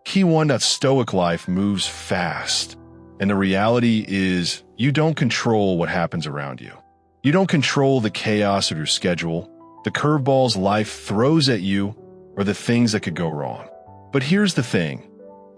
Key one, that Stoic life moves fast. And the reality is, you don't control what happens around you. You don't control the chaos of your schedule, the curveballs life throws at you, or the things that could go wrong. But here's the thing.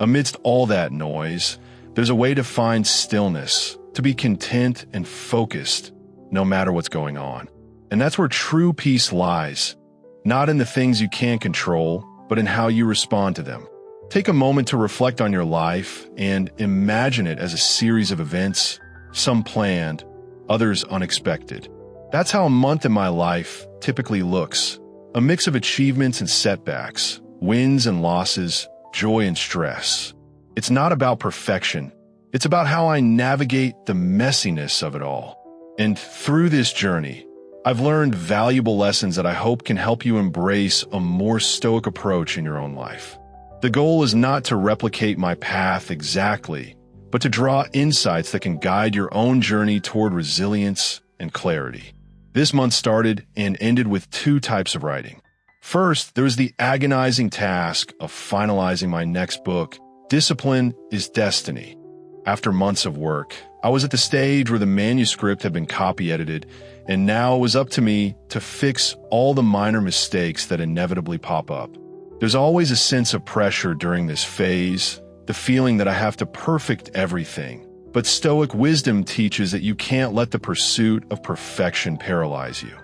Amidst all that noise, there's a way to find stillness, to be content and focused, no matter what's going on. And that's where true peace lies, not in the things you can't control, but in how you respond to them. Take a moment to reflect on your life and imagine it as a series of events, some planned, others unexpected. That's how a month in my life typically looks. A mix of achievements and setbacks, wins and losses, joy and stress. It's not about perfection. It's about how I navigate the messiness of it all. And through this journey, I've learned valuable lessons that I hope can help you embrace a more stoic approach in your own life. The goal is not to replicate my path exactly, but to draw insights that can guide your own journey toward resilience and clarity. This month started and ended with two types of writing. First, there was the agonizing task of finalizing my next book, Discipline is Destiny. After months of work, I was at the stage where the manuscript had been copy-edited, and now it was up to me to fix all the minor mistakes that inevitably pop up. There's always a sense of pressure during this phase, the feeling that I have to perfect everything. But Stoic wisdom teaches that you can't let the pursuit of perfection paralyze you.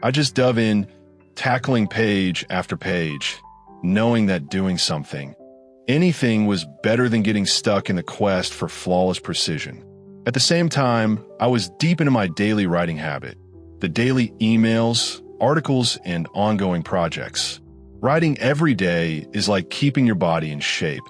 I just dove in, tackling page after page, knowing that doing something, anything, was better than getting stuck in the quest for flawless precision. At the same time, I was deep into my daily writing habit, the daily emails, articles, and ongoing projects. Writing every day is like keeping your body in shape.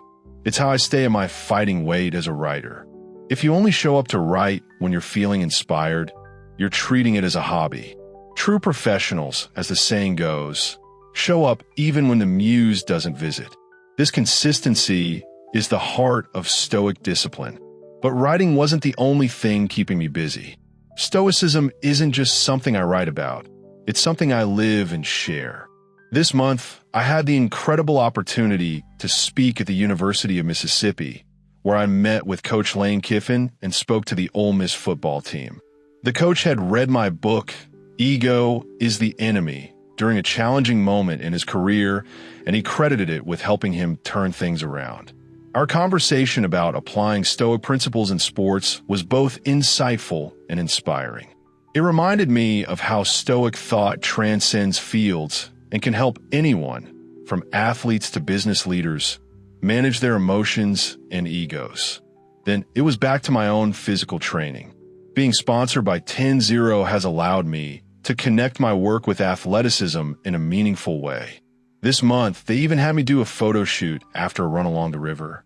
It's how I stay at my fighting weight as a writer. If you only show up to write when you're feeling inspired, you're treating it as a hobby. True professionals, as the saying goes, show up even when the muse doesn't visit. This consistency is the heart of Stoic discipline. But writing wasn't the only thing keeping me busy. Stoicism isn't just something I write about. It's something I live and share. This month, I had the incredible opportunity to speak at the University of Mississippi, where I met with Coach Lane Kiffin and spoke to the Ole Miss football team. The coach had read my book, Ego is the Enemy, during a challenging moment in his career, and he credited it with helping him turn things around. Our conversation about applying Stoic principles in sports was both insightful and inspiring. It reminded me of how Stoic thought transcends fields and can help anyone, from athletes to business leaders, manage their emotions and egos. Then it was back to my own physical training. Being sponsored by 10-0 has allowed me to connect my work with athleticism in a meaningful way. This month, they even had me do a photo shoot after a run along the river.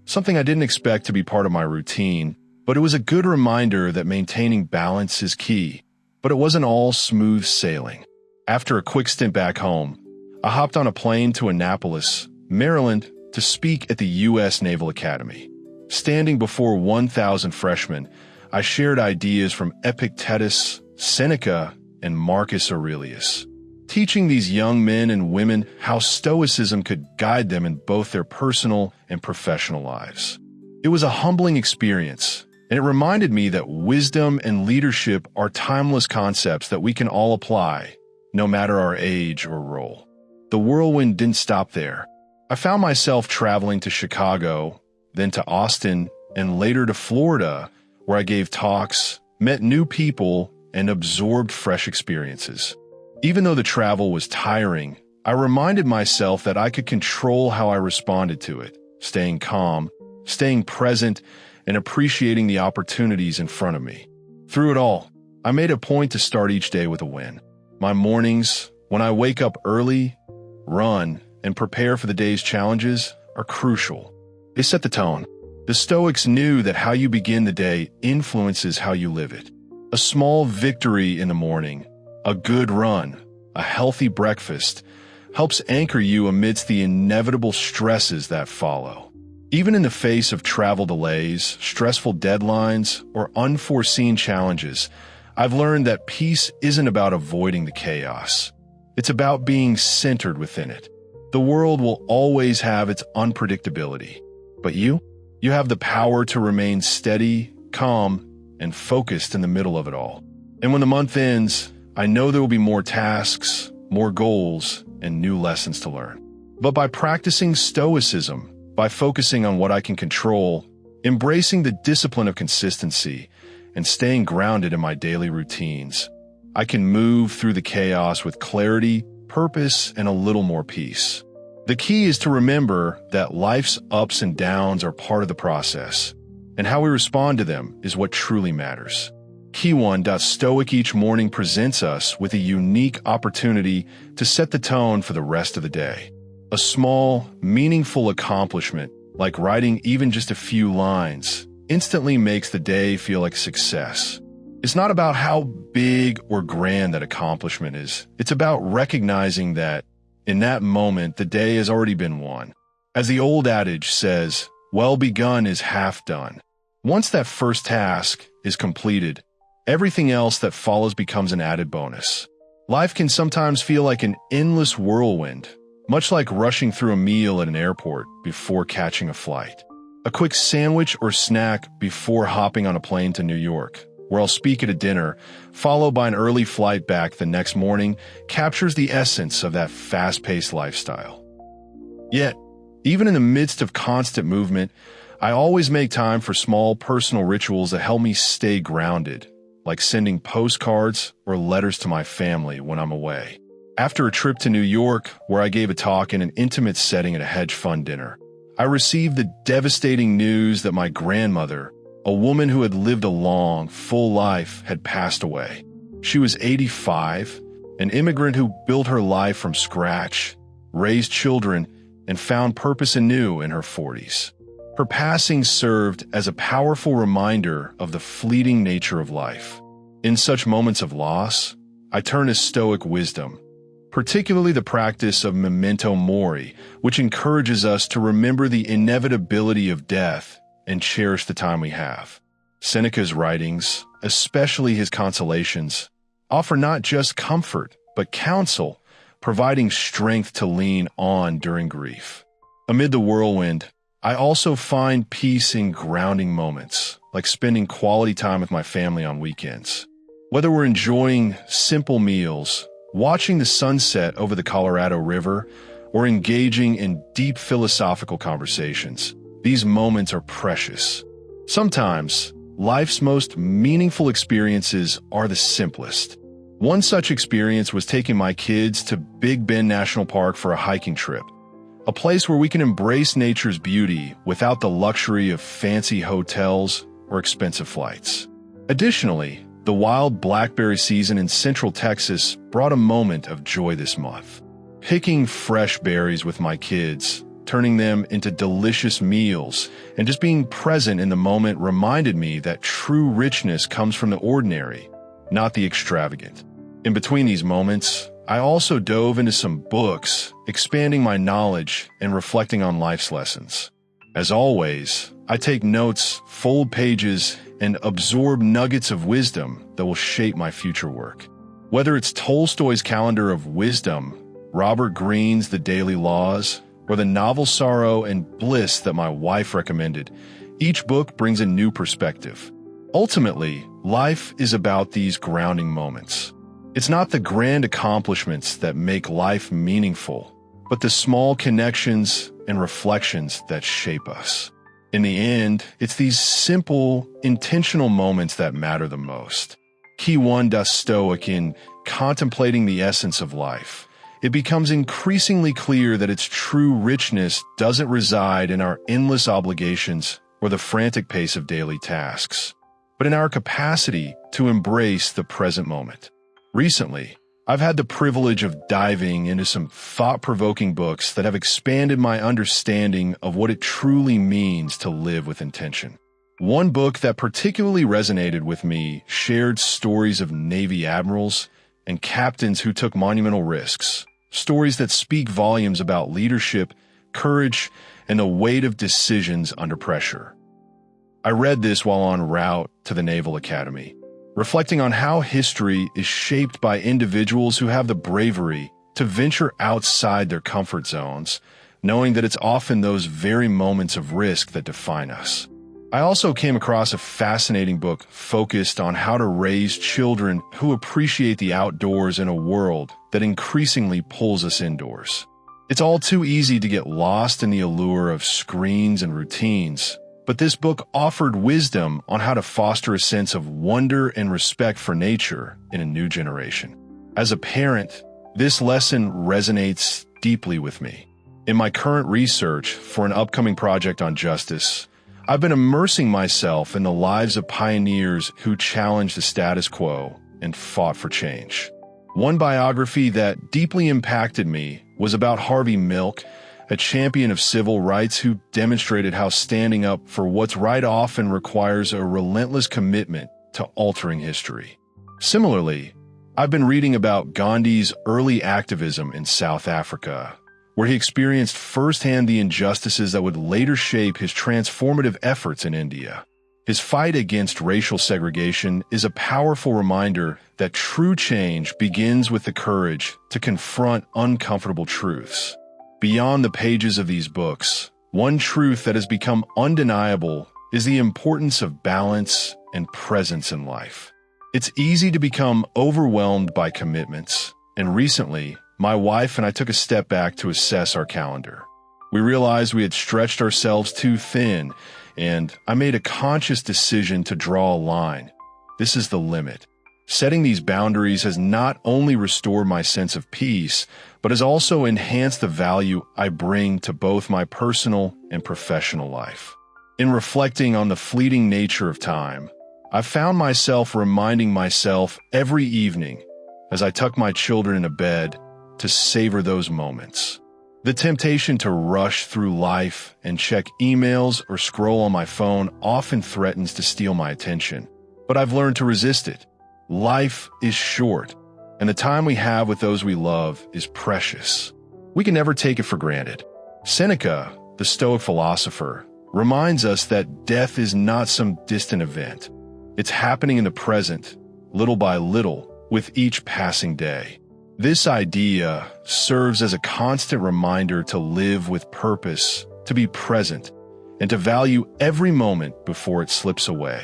Something I didn't expect to be part of my routine, but it was a good reminder that maintaining balance is key. But it wasn't all smooth sailing. After a quick stint back home, I hopped on a plane to Annapolis, Maryland, to speak at the U.S. Naval Academy. Standing before 1,000 freshmen, I shared ideas from Epictetus, Seneca, and Marcus Aurelius, teaching these young men and women how Stoicism could guide them in both their personal and professional lives. It was a humbling experience, and it reminded me that wisdom and leadership are timeless concepts that we can all apply, no matter our age or role. The whirlwind didn't stop there. I found myself traveling to Chicago, then to Austin, and later to Florida, where I gave talks, met new people, and absorbed fresh experiences. Even though the travel was tiring, I reminded myself that I could control how I responded to it, staying calm, staying present, and appreciating the opportunities in front of me. Through it all, I made a point to start each day with a win. My mornings, when I wake up early, run, and prepare for the day's challenges, are crucial. They set the tone. The Stoics knew that how you begin the day influences how you live it. A small victory in the morning, a good run, a healthy breakfast, helps anchor you amidst the inevitable stresses that follow. Even in the face of travel delays, stressful deadlines, or unforeseen challenges, I've learned that peace isn't about avoiding the chaos. It's about being centered within it. The world will always have its unpredictability, but you have the power to remain steady, calm, and focused in the middle of it all. And when the month ends, I know there will be more tasks, more goals, and new lessons to learn. But by practicing stoicism, by focusing on what I can control, embracing the discipline of consistency, and staying grounded in my daily routines, I can move through the chaos with clarity, purpose, and a little more peace. The key is to remember that life's ups and downs are part of the process, and how we respond to them is what truly matters. Key 1. Stoic each morning presents us with a unique opportunity to set the tone for the rest of the day. A small, meaningful accomplishment, like writing even just a few lines, instantly makes the day feel like a success. It's not about how big or grand that accomplishment is. It's about recognizing that, in that moment, the day has already been won. As the old adage says, well begun is half done. Once that first task is completed, everything else that follows becomes an added bonus. Life can sometimes feel like an endless whirlwind, much like rushing through a meal at an airport before catching a flight. A quick sandwich or snack before hopping on a plane to New York, where I'll speak at a dinner, followed by an early flight back the next morning, captures the essence of that fast-paced lifestyle. Yet, even in the midst of constant movement, I always make time for small personal rituals that help me stay grounded, like sending postcards or letters to my family when I'm away. After a trip to New York, where I gave a talk in an intimate setting at a hedge fund dinner, I received the devastating news that my grandmother, a woman who had lived a long, full life, had passed away. She was 85, an immigrant who built her life from scratch, raised children, and found purpose anew in her 40s. Her passing served as a powerful reminder of the fleeting nature of life. In such moments of loss, I turn to Stoic wisdom, particularly the practice of memento mori, which encourages us to remember the inevitability of death and cherish the time we have. Seneca's writings, especially his consolations, offer not just comfort, but counsel, providing strength to lean on during grief. Amid the whirlwind, I also find peace in grounding moments, like spending quality time with my family on weekends. Whether we're enjoying simple meals, watching the sunset over the Colorado River, or engaging in deep philosophical conversations, these moments are precious. Sometimes, life's most meaningful experiences are the simplest. One such experience was taking my kids to Big Bend National Park for a hiking trip, a place where we can embrace nature's beauty without the luxury of fancy hotels or expensive flights. Additionally, the wild blackberry season in Central Texas brought a moment of joy this month. Picking fresh berries with my kids, turning them into delicious meals, and just being present in the moment reminded me that true richness comes from the ordinary, not the extravagant. In between these moments, I also dove into some books, expanding my knowledge and reflecting on life's lessons. As always, I take notes, fold pages, and absorb nuggets of wisdom that will shape my future work. Whether it's Tolstoy's Calendar of Wisdom, Robert Greene's The Daily Laws, or the novel Sorrow and Bliss that my wife recommended, each book brings a new perspective. Ultimately, life is about these grounding moments. It's not the grand accomplishments that make life meaningful, but the small connections and reflections that shape us. In the end, it's these simple, intentional moments that matter the most. Key 1. Stoic in contemplating the essence of life. It becomes increasingly clear that its true richness doesn't reside in our endless obligations or the frantic pace of daily tasks, but in our capacity to embrace the present moment. Recently, I've had the privilege of diving into some thought-provoking books that have expanded my understanding of what it truly means to live with intention. One book that particularly resonated with me shared stories of Navy admirals and captains who took monumental risks, stories that speak volumes about leadership, courage, and the weight of decisions under pressure. I read this while en route to the Naval Academy, reflecting on how history is shaped by individuals who have the bravery to venture outside their comfort zones, knowing that it's often those very moments of risk that define us. I also came across a fascinating book focused on how to raise children who appreciate the outdoors in a world that increasingly pulls us indoors. It's all too easy to get lost in the allure of screens and routines, but this book offered wisdom on how to foster a sense of wonder and respect for nature in a new generation. As a parent, this lesson resonates deeply with me. In my current research for an upcoming project on justice, I've been immersing myself in the lives of pioneers who challenged the status quo and fought for change. One biography that deeply impacted me was about Harvey Milk, a champion of civil rights who demonstrated how standing up for what's right often requires a relentless commitment to altering history. Similarly, I've been reading about Gandhi's early activism in South Africa, where he experienced firsthand the injustices that would later shape his transformative efforts in India. His fight against racial segregation is a powerful reminder that true change begins with the courage to confront uncomfortable truths. Beyond the pages of these books, one truth that has become undeniable is the importance of balance and presence in life. It's easy to become overwhelmed by commitments, and recently, my wife and I took a step back to assess our calendar. We realized we had stretched ourselves too thin, and I made a conscious decision to draw a line. This is the limit. Setting these boundaries has not only restored my sense of peace, but has also enhanced the value I bring to both my personal and professional life. In reflecting on the fleeting nature of time, I've found myself reminding myself every evening as I tuck my children into bed to savor those moments. The temptation to rush through life and check emails or scroll on my phone often threatens to steal my attention, but I've learned to resist it. Life is short, and the time we have with those we love is precious. We can never take it for granted. Seneca, the Stoic philosopher, reminds us that death is not some distant event. It's happening in the present, little by little, with each passing day. This idea serves as a constant reminder to live with purpose, to be present, and to value every moment before it slips away.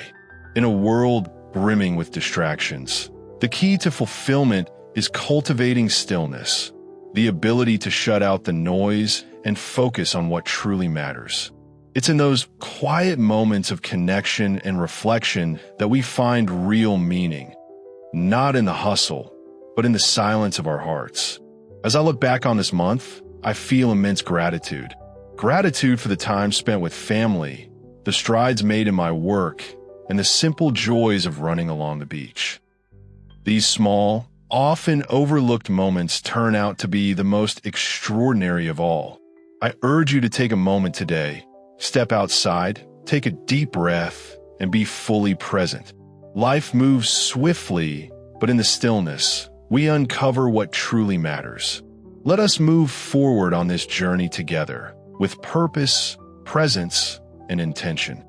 In a world brimming with distractions, the key to fulfillment is cultivating stillness, the ability to shut out the noise and focus on what truly matters. It's in those quiet moments of connection and reflection that we find real meaning, not in the hustle, but in the silence of our hearts. As I look back on this month, I feel immense gratitude. Gratitude for the time spent with family, the strides made in my work, and the simple joys of running along the beach. These small, often overlooked moments turn out to be the most extraordinary of all. I urge you to take a moment today, step outside, take a deep breath, and be fully present. Life moves swiftly, but in the stillness, we uncover what truly matters. Let us move forward on this journey together, with purpose, presence, and intention.